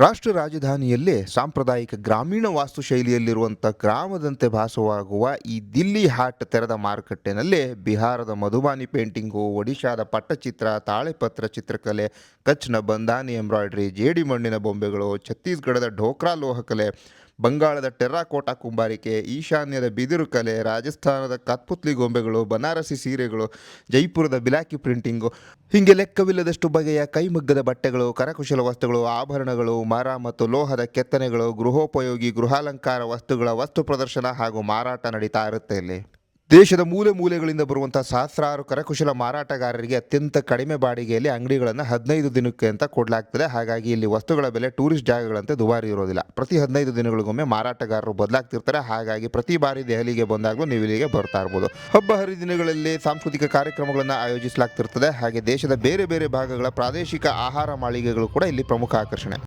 ರಾಷ್ಟ್ರ ರಾಜಧಾನಿಯಲ್ಲೇ ಸಾಂಪ್ರದಾಯಿಕ ಗ್ರಾಮೀಣ ವಾಸ್ತುಶೈಲಿಯಲ್ಲಿರುವಂಥ ಗ್ರಾಮದಂತೆ ಭಾಸವಾಗುವ ಈ ದಿಲ್ಲಿ ಹಾಟ್ ತೆರೆದ ಮಾರುಕಟ್ಟೆನಲ್ಲಿ ಬಿಹಾರದ ಮಧುಬಾನಿ ಪೇಂಟಿಂಗು, ಒಡಿಶಾದ ಪಟ್ಟಚಿತ್ರ, ತಾಳೆಪತ್ರ ಚಿತ್ರಕಲೆ, ಕಚ್ನ ಬಂಧಾನಿ ಎಂಬ್ರಾಯ್ಡ್ರಿ, ಜೇಡಿ ಮಣ್ಣಿನ ಬೊಂಬೆಗಳು, ಛತ್ತೀಸ್ಗಢದ ಢೋಕ್ರಾ ಲೋಹಕಲೆ, ಬಂಗಾಳದ ಟೆರ್ರಾಕೋಟಾ ಕುಂಬಾರಿಕೆ, ಈಶಾನ್ಯದ ಬಿದಿರು ಕಲೆ, ರಾಜಸ್ಥಾನದ ಕತ್ಪುತ್ಲಿ ಗೊಂಬೆಗಳು, ಬನಾರಸಿ ಸೀರೆಗಳು, ಜೈಪುರದ ಬಿಲಾಕಿ ಪ್ರಿಂಟಿಂಗು, ಹೀಗೆ ಲೆಕ್ಕವಿಲ್ಲದಷ್ಟು ಬಗೆಯ ಕೈಮಗ್ಗದ ಬಟ್ಟೆಗಳು, ಕರಕುಶಲ ವಸ್ತುಗಳು, ಆಭರಣಗಳು, ಮರ ಮತ್ತು ಲೋಹದ ಕೆತ್ತನೆಗಳು, ಗೃಹೋಪಯೋಗಿ ಗೃಹಾಲಂಕಾರ ವಸ್ತುಗಳ ವಸ್ತು ಪ್ರದರ್ಶನ ಹಾಗೂ ಮಾರಾಟ ನಡೀತಾ ಇರುತ್ತೆ ಇಲ್ಲಿ. ದೇಶದ ಮೂಲೆ ಮೂಲೆಗಳಿಂದ ಬರುವಂತಹ ಸಹಸ್ರಾರು ಕರಕುಶಲ ಮಾರಾಟಗಾರರಿಗೆ ಅತ್ಯಂತ ಕಡಿಮೆ ಬಾಡಿಗೆಯಲ್ಲಿ ಅಂಗಡಿಗಳನ್ನು 15 ದಿನಕ್ಕೆ ಅಂತ ಕೊಡಲಾಗ್ತದೆ. ಹಾಗಾಗಿ ಇಲ್ಲಿ ವಸ್ತುಗಳ ಬೆಲೆ ಟೂರಿಸ್ಟ್ ಜಾಗಗಳಂತೆ ದುಬಾರಿ ಇರೋದಿಲ್ಲ. ಪ್ರತಿ 15 ದಿನಗಳಿಗೊಮ್ಮೆ ಮಾರಾಟಗಾರರು ಬದಲಾಗ್ತಿರ್ತಾರೆ. ಹಾಗಾಗಿ ಪ್ರತಿ ಬಾರಿ ದೆಹಲಿಗೆ ಬಂದಾಗಲೂ ನೀವು ಇಲ್ಲಿಗೆ ಬರ್ತಾ ಇರ್ಬೋದು. ಹಬ್ಬ ಹರಿದಿನಗಳಲ್ಲಿ ಸಾಂಸ್ಕೃತಿಕ ಕಾರ್ಯಕ್ರಮಗಳನ್ನು ಆಯೋಜಿಸಲಾಗ್ತಿರ್ತದೆ. ಹಾಗೆ ದೇಶದ ಬೇರೆ ಬೇರೆ ಭಾಗಗಳ ಪ್ರಾದೇಶಿಕ ಆಹಾರ ಮಾಳಿಗೆಗಳು ಕೂಡ ಇಲ್ಲಿ ಪ್ರಮುಖ ಆಕರ್ಷಣೆ.